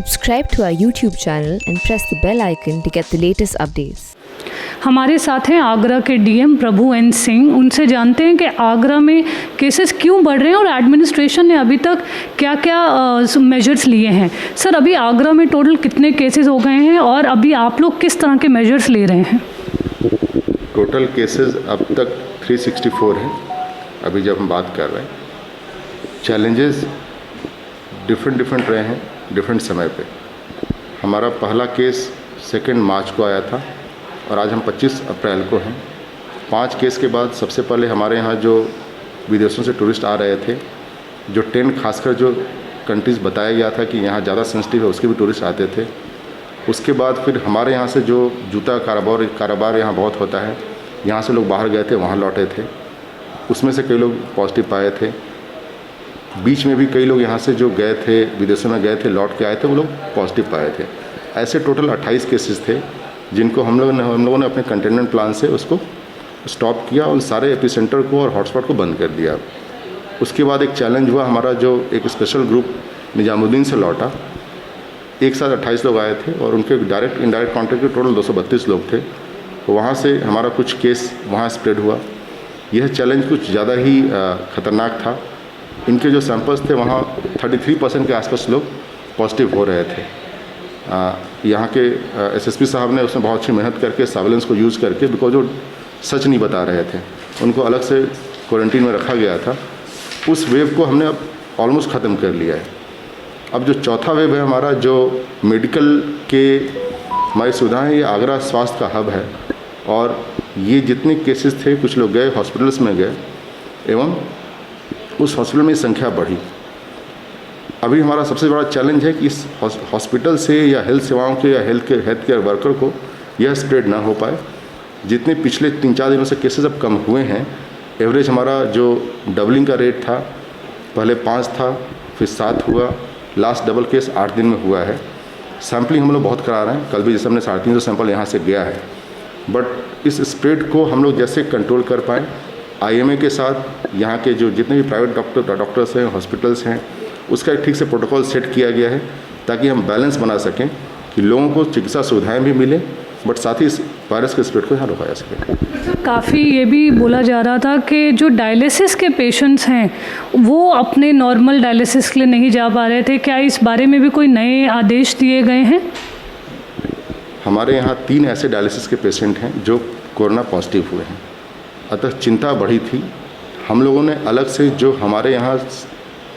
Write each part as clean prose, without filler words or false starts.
Subscribe to our YouTube channel and press the bell icon to get the latest updates. हमारे साथ हैं आगरा के DM प्रभु N Singh. उनसे जानते हैं कि आगरा में केसेस क्यों बढ़ रहे हैं और एडमिनिस्ट्रेशन ने अभी तक क्या क्या मेजर्स लिए हैं। सर, अभी आगरा में टोटल कितने केसेस हो गए हैं और अभी आप लोग किस तरह के मेजर्स ले रहे हैं? टोटल केसेस अब तक 364 है अभी जब हम बात कर रहे हैं। चैलेंजेस डिफरेंट रहे हैं डिफरेंट समय पे। हमारा पहला केस 2 मार्च को आया था और आज हम 25 अप्रैल को हैं। 5 केस के बाद सबसे पहले हमारे यहाँ जो विदेशों से टूरिस्ट आ रहे थे, जो 10 खासकर जो कंट्रीज़ बताया गया था कि यहाँ ज़्यादा सेंसिटिव है, उसके भी टूरिस्ट आते थे। उसके बाद फिर हमारे यहाँ से जो जूता कारोबार यहाँ बहुत होता है, यहाँ से लोग बाहर गए थे, वहाँ लौटे थे, उसमें से कई लोग पॉजिटिव पाए थे। बीच में भी कई लोग यहाँ से जो गए थे, विदेशों में गए थे, लौट के आए थे, वो लोग पॉजिटिव पाए थे। ऐसे टोटल 28 केसेस थे जिनको हम लोगों ने अपने कंटेनमेंट प्लान से उसको स्टॉप किया और सारे एपिसेंटर को और हॉटस्पॉट को बंद कर दिया। उसके बाद एक चैलेंज हुआ, हमारा जो एक स्पेशल ग्रुप निजामुद्दीन से लौटा, एक साथ 28 लोग आए थे और उनके डायरेक्ट इनडायरेक्ट कॉन्टैक्ट के टोटल 232 लोग थे। वहाँ से हमारा कुछ केस वहाँ स्प्रेड हुआ। यह चैलेंज कुछ ज़्यादा ही ख़तरनाक था। इनके जो सैंपल्स थे वहाँ 33% के आसपास लोग पॉजिटिव हो रहे थे। यहाँ के एसएसपी साहब ने उसमें बहुत अच्छी मेहनत करके सर्वेलेंस को यूज़ करके, बिकॉज वो सच नहीं बता रहे थे, उनको अलग से क्वारंटीन में रखा गया था। उस वेव को हमने अब ऑलमोस्ट ख़त्म कर लिया है। अब जो चौथा वेव है हमारा, जो मेडिकल के हमारी सुविधाएँ, ये आगरा स्वास्थ्य का हब है और ये जितने केसेस थे, कुछ लोग गए हॉस्पिटल्स में गए एवं उस हॉस्पिटल में संख्या बढ़ी। अभी हमारा सबसे बड़ा चैलेंज है कि इस हॉस्पिटल से या हेल्थ सेवाओं के या हेल्थ केयर वर्कर को यह स्प्रेड ना हो पाए। जितने पिछले 3-4 दिनों से केसेस अब कम हुए हैं, एवरेज हमारा जो डबलिंग का रेट था, पहले 5 था, फिर 7 हुआ, लास्ट डबल केस 8 दिन में हुआ है। सैम्पलिंग हम लोग बहुत करा रहे हैं। कल भी जैसे हमने 350 सैंपल यहाँ से गया है। बट इस स्प्रेड को हम लोग जैसे कंट्रोल कर पाएँ, आईएमए के साथ यहाँ के जो जितने भी प्राइवेट डॉक्टर्स हैं, हॉस्पिटल्स हैं, उसका एक ठीक से प्रोटोकॉल सेट किया गया है ताकि हम बैलेंस बना सकें कि लोगों को चिकित्सा सुविधाएं भी मिलें, बट साथ ही इस वायरस के स्प्रेड को यहाँ रोका जा सके। काफ़ी ये भी बोला जा रहा था कि जो डायलिसिस के पेशेंट्स हैं वो अपने नॉर्मल डायलिसिस के लिए नहीं जा पा रहे थे। क्या इस बारे में भी कोई नए आदेश दिए गए हैं? हमारे यहाँ 3 ऐसे डायलिसिस के पेशेंट हैं जो कोरोना पॉजिटिव हुए हैं, अतः चिंता बढ़ी थी। हम लोगों ने अलग से जो हमारे यहाँ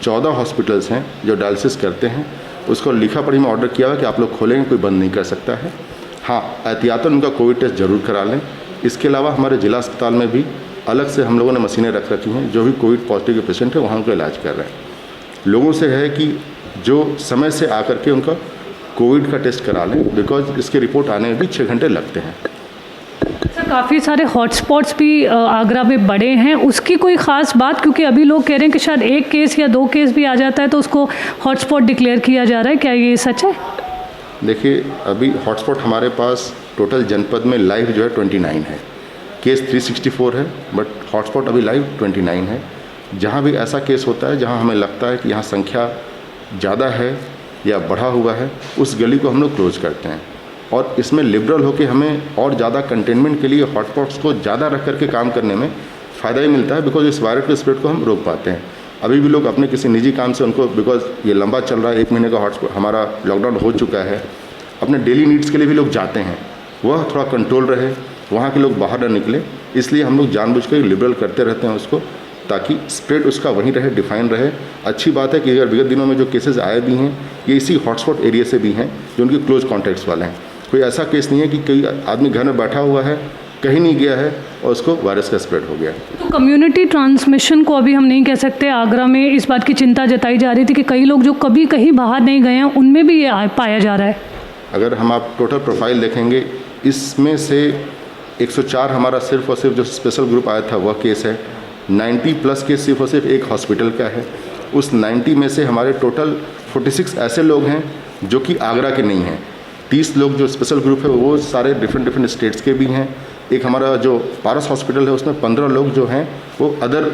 14 हॉस्पिटल्स हैं जो डायलिसिस करते हैं, उसको लिखा पढ़ी में ऑर्डर किया हुआ कि आप लोग खोलेंगे, कोई बंद नहीं कर सकता है। हाँ, एहतियातन उनका कोविड टेस्ट जरूर करा लें। इसके अलावा हमारे जिला अस्पताल में भी अलग से हम लोगों ने मशीनें रख रखी हैं, जो भी कोविड पॉजिटिव के पेशेंट है वहाँ उनका इलाज कर रहे हैं। लोगों से है कि जो समय से आकर के उनका कोविड का टेस्ट करा लें, बिकॉज इसकी रिपोर्ट आने में भी 6 घंटे लगते हैं। सर, काफ़ी सारे हॉटस्पॉट्स भी आगरा में बड़े हैं, उसकी कोई ख़ास बात? क्योंकि अभी लोग कह रहे हैं कि शायद 1 केस या 2 केस भी आ जाता है तो उसको हॉटस्पॉट डिक्लेयर किया जा रहा है। क्या ये सच है? देखिए, अभी हॉटस्पॉट हमारे पास टोटल जनपद में लाइव जो है 29 है। केस 364 है, बट हॉटस्पॉट अभी लाइव 29 है। जहाँ भी ऐसा केस होता है जहाँ हमें लगता है कि यहाँ संख्या ज़्यादा है या बढ़ा हुआ है, उस गली को हम लोग क्लोज करते हैं और इसमें लिबरल होकर हमें और ज़्यादा कंटेनमेंट के लिए हॉटस्पॉट्स को ज़्यादा रख करके काम करने में फ़ायदा ही मिलता है, बिकॉज इस वायरस के स्प्रेड को हम रोक पाते हैं। अभी भी लोग अपने किसी निजी काम से उनको, बिकॉज ये लंबा चल रहा है, 1 महीने का हॉटस्पॉट हमारा लॉकडाउन हो चुका है, अपने डेली नीड्स के लिए भी लोग जाते हैं, वह थोड़ा कंट्रोल रहे, वहाँ के लोग बाहर न निकले। इसलिए हम लोग जानबूझकर लिबरल करते रहते हैं उसको, ताकि स्प्रेड उसका वहीं रहे, डिफाइन रहे। अच्छी बात है कि अगर विगत दिनों में जो केसेस आए भी हैं, ये इसी हॉटस्पॉट एरिया से भी हैं जो उनके क्लोज कॉन्टैक्ट्स वाले हैं। कोई ऐसा केस नहीं है कि कोई आदमी घर में बैठा हुआ है, कहीं नहीं गया है और उसको वायरस का स्प्रेड हो गया। तो कम्युनिटी ट्रांसमिशन को अभी हम नहीं कह सकते। आगरा में इस बात की चिंता जताई जा रही थी कि कई लोग जो कभी कहीं बाहर नहीं गए हैं उनमें भी ये पाया जा रहा है। अगर हम आप टोटल प्रोफाइल देखेंगे, इसमें से 104 हमारा सिर्फ और सिर्फ जो स्पेशल ग्रुप आया था वह केस है। 90+ केस सिर्फ और सिर्फ एक हॉस्पिटल का है। उस 90 में से हमारे टोटल 46 ऐसे लोग हैं जो कि आगरा के नहीं हैं। 30 लोग जो स्पेशल ग्रुप है वो सारे डिफरेंट स्टेट्स के भी हैं। एक हमारा जो पारस हॉस्पिटल है उसमें 15 लोग जो हैं वो अदर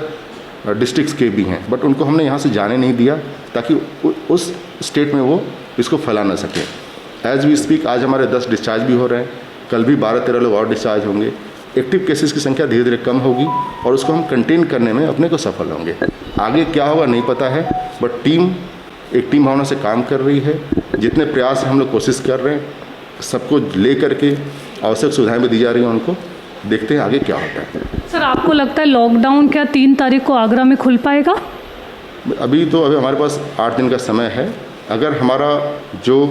डिस्ट्रिक्ट्स के भी हैं, बट उनको हमने यहाँ से जाने नहीं दिया ताकि उस स्टेट में वो इसको फैला ना सके। एज वी स्पीक आज हमारे 10 डिस्चार्ज भी हो रहे हैं, कल भी 12-13 लोग और डिस्चार्ज होंगे। एक्टिव केसेस की संख्या धीरे धीरे कम होगी और उसको हम कंटेन करने में अपने को सफल होंगे। आगे क्या होगा नहीं पता है, बट एक टीम भावना से काम कर रही है। जितने प्रयास हम लोग कोशिश कर रहे हैं, सबको ले करके आवश्यक सुविधाएं भी दी जा रही हैं उनको। देखते हैं आगे क्या होता है। सर आपको लगता है लॉकडाउन क्या 3 तारीख को आगरा में खुल पाएगा? अभी हमारे पास 8 दिन का समय है। अगर हमारा जो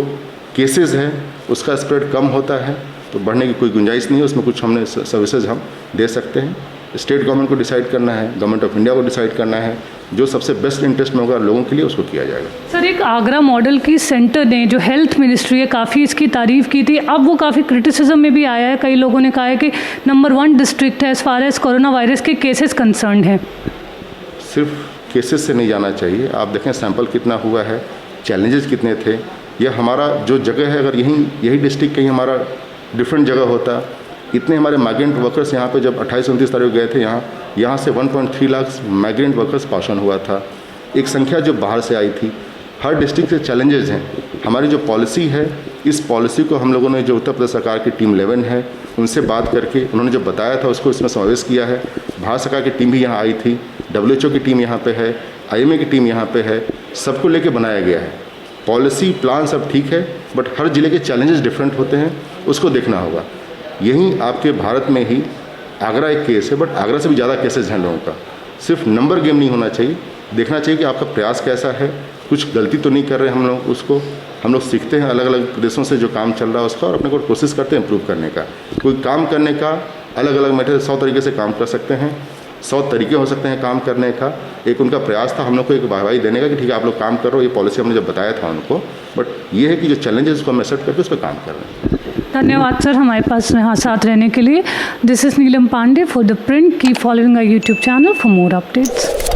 केसेस है उसका स्प्रेड कम होता है तो बढ़ने की कोई गुंजाइश नहीं है, उसमें कुछ हमने सर्विसेज हम दे सकते हैं। स्टेट गवर्नमेंट को डिसाइड करना है, गवर्नमेंट ऑफ इंडिया को डिसाइड करना है, जो सबसे बेस्ट इंटरेस्ट में होगा लोगों के लिए उसको किया जाएगा। सर एक आगरा मॉडल की सेंटर ने जो हेल्थ मिनिस्ट्री है काफ़ी इसकी तारीफ़ की थी, अब वो काफ़ी क्रिटिसिज्म में भी आया है। कई लोगों ने कहा है कि नंबर 1 डिस्ट्रिक्ट है as far as corona virus के केसेस कंसर्न है। सिर्फ केसेस से नहीं जाना चाहिए, आप देखें सैंपल कितना हुआ है, चैलेंजेस कितने थे। यह हमारा जो जगह है, अगर यही डिस्ट्रिक्ट कहीं हमारा डिफरेंट जगह होता, इतने हमारे माइग्रेंट वर्कर्स यहाँ पे जब 28-29 तारीख गए थे यहाँ से 1.3 lakh migrant workers pass on हुआ था। एक संख्या जो बाहर से आई थी। हर डिस्ट्रिक्ट से चैलेंजेस हैं। हमारी जो पॉलिसी है, इस पॉलिसी को हम लोगों ने जो उत्तर प्रदेश सरकार की टीम 11 है उनसे बात करके उन्होंने जो बताया था उसको इसमें समावेश किया है। भारत सरकार की टीम भी यहाँ आई थी, WHO की टीम यहाँ पे है, IMA की टीम यहाँ पे है, सबको लेके बनाया गया है। पॉलिसी प्लान सब ठीक है, बट हर ज़िले के चैलेंजेस डिफरेंट होते हैं, उसको देखना होगा। यहीं आपके भारत में ही आगरा एक केस है, बट आगरा से भी ज़्यादा केसेस हैं लोगों का। सिर्फ नंबर गेम नहीं होना चाहिए, देखना चाहिए कि आपका प्रयास कैसा है, कुछ गलती तो नहीं कर रहे हम लोग। उसको हम लोग सीखते हैं अलग अलग प्रदेशों से जो काम चल रहा है उसका, और अपने को कोशिश करते हैं इम्प्रूव करने का। कोई काम करने का अलग अलग मेथड 100 तरीके से काम कर सकते हैं, 100 तरीके हो सकते हैं काम करने का। एक उनका प्रयास था हम लोग को एक वाहवाही देने का कि ठीक है आप लोग काम कर रहे हो, ये पॉलिसी हमने जब बताया था उनको, बट ये है कि जो चैलेंजेस उसको हम एक्सेप्ट करके उस पर काम कर रहे हैं। धन्यवाद सर हमारे पास यहाँ साथ रहने के लिए। This is Neelam Pande for the Print. Keep following our YouTube channel for more updates.